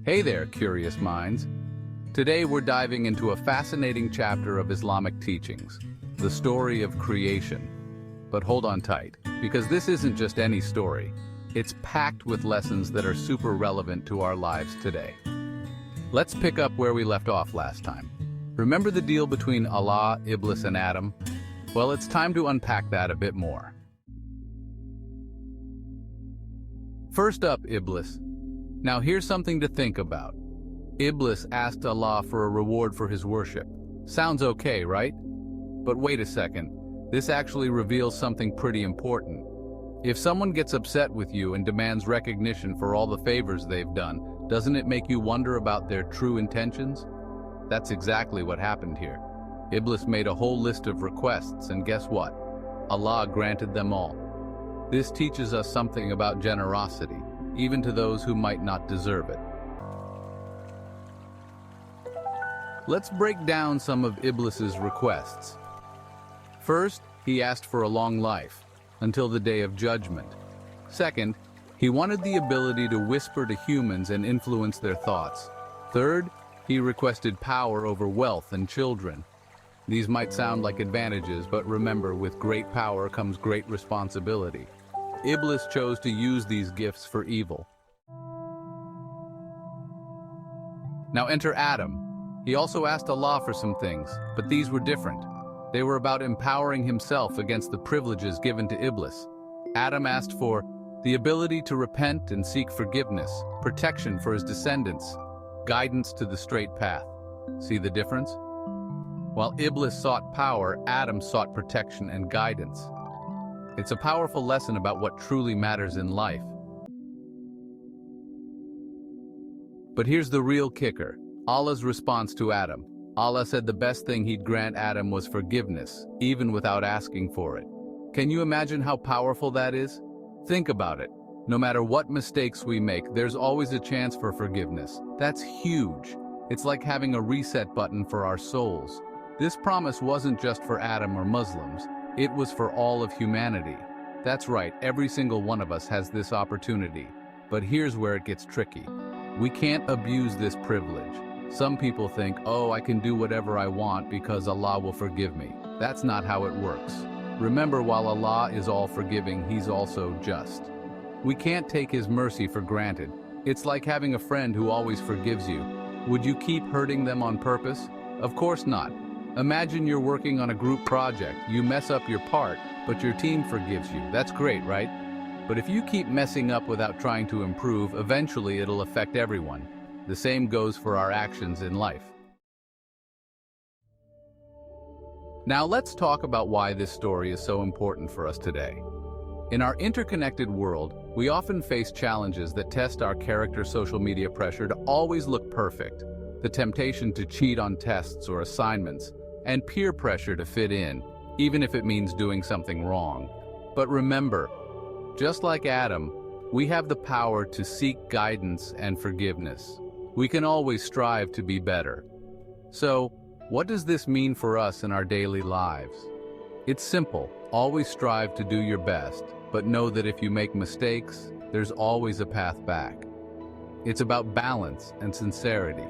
Hey there, curious minds. Today we're diving into a fascinating chapter of Islamic teachings, the story of creation. But hold on tight, because this isn't just any story. It's packed with lessons that are super relevant to our lives today. Let's pick up where we left off last time. Remember the deal between Allah, Iblis, and Adam? Well, it's time to unpack that a bit more. First up, Iblis. Now here's something to think about. Iblis asked Allah for a reward for his worship. Sounds okay, right? But wait a second. This actually reveals something pretty important. If someone gets upset with you and demands recognition for all the favors they've done, doesn't it make you wonder about their true intentions? That's exactly what happened here. Iblis made a whole list of requests, and guess what? Allah granted them all. This teaches us something about generosity, even to those who might not deserve it. Let's break down some of Iblis's requests. First, he asked for a long life, until the day of judgment. Second, he wanted the ability to whisper to humans and influence their thoughts. Third, he requested power over wealth and children. These might sound like advantages, but remember, with great power comes great responsibility. Iblis chose to use these gifts for evil. Now enter Adam. He also asked Allah for some things, but these were different. They were about empowering himself against the privileges given to Iblis. Adam asked for the ability to repent and seek forgiveness, protection for his descendants, guidance to the straight path. See the difference? While Iblis sought power, Adam sought protection and guidance. It's a powerful lesson about what truly matters in life. But here's the real kicker. Allah's response to Adam. Allah said the best thing he'd grant Adam was forgiveness, even without asking for it. Can you imagine how powerful that is? Think about it. No matter what mistakes we make, there's always a chance for forgiveness. That's huge. It's like having a reset button for our souls. This promise wasn't just for Adam or Muslims. It was for all of humanity. That's right, every single one of us has this opportunity. But here's where it gets tricky. We can't abuse this privilege. Some people think, oh, I can do whatever I want because Allah will forgive me. That's not how it works. Remember, while Allah is all forgiving, He's also just. We can't take His mercy for granted. It's like having a friend who always forgives you. Would you keep hurting them on purpose? Of course not. Imagine you're working on a group project. You mess up your part, but your team forgives you. That's great, right? But if you keep messing up without trying to improve, eventually it'll affect everyone. The same goes for our actions in life. Now let's talk about why this story is so important for us today. In our interconnected world, we often face challenges that test our character. Social media pressure to always look perfect, the temptation to cheat on tests or assignments, and peer pressure to fit in, even if it means doing something wrong. But remember, just like Adam, we have the power to seek guidance and forgiveness. We can always strive to be better. So, what does this mean for us in our daily lives? It's simple. Always strive to do your best, but know that if you make mistakes, there's always a path back. It's about balance and sincerity.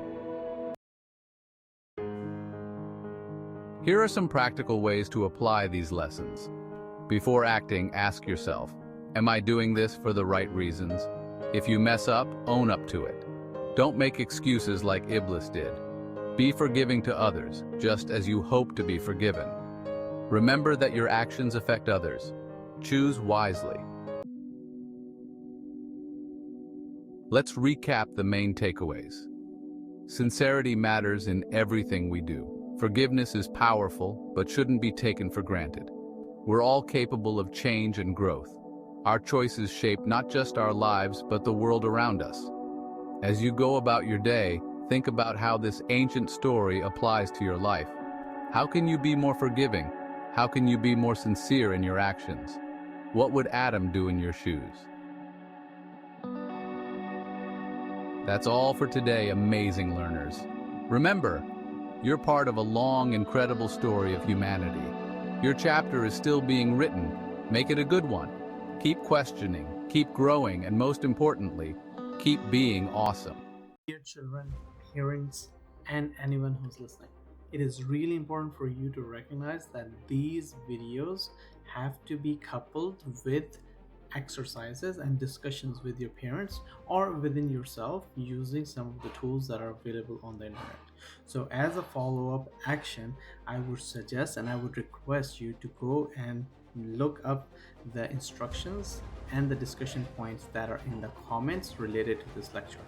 Here are some practical ways to apply these lessons. Before acting, ask yourself, am I doing this for the right reasons? If you mess up, own up to it. Don't make excuses like Iblis did. Be forgiving to others, just as you hope to be forgiven. Remember that your actions affect others. Choose wisely. Let's recap the main takeaways. Sincerity matters in everything we do. Forgiveness is powerful, but shouldn't be taken for granted. We're all capable of change and growth. Our choices shape not just our lives, but the world around us. As you go about your day, think about how this ancient story applies to your life. How can you be more forgiving? How can you be more sincere in your actions? What would Adam do in your shoes? That's all for today, amazing learners. Remember, you're part of a long, incredible story of humanity. Your chapter is still being written. Make it a good one. Keep questioning, keep growing, and most importantly, keep being awesome. Dear children, parents, and anyone who's listening, it is really important for you to recognize that these videos have to be coupled with exercises and discussions with your parents or within yourself using some of the tools that are available on the internet. So, as a follow up action, I would suggest and I would request you to go and look up the instructions and the discussion points that are in the comments related to this lecture.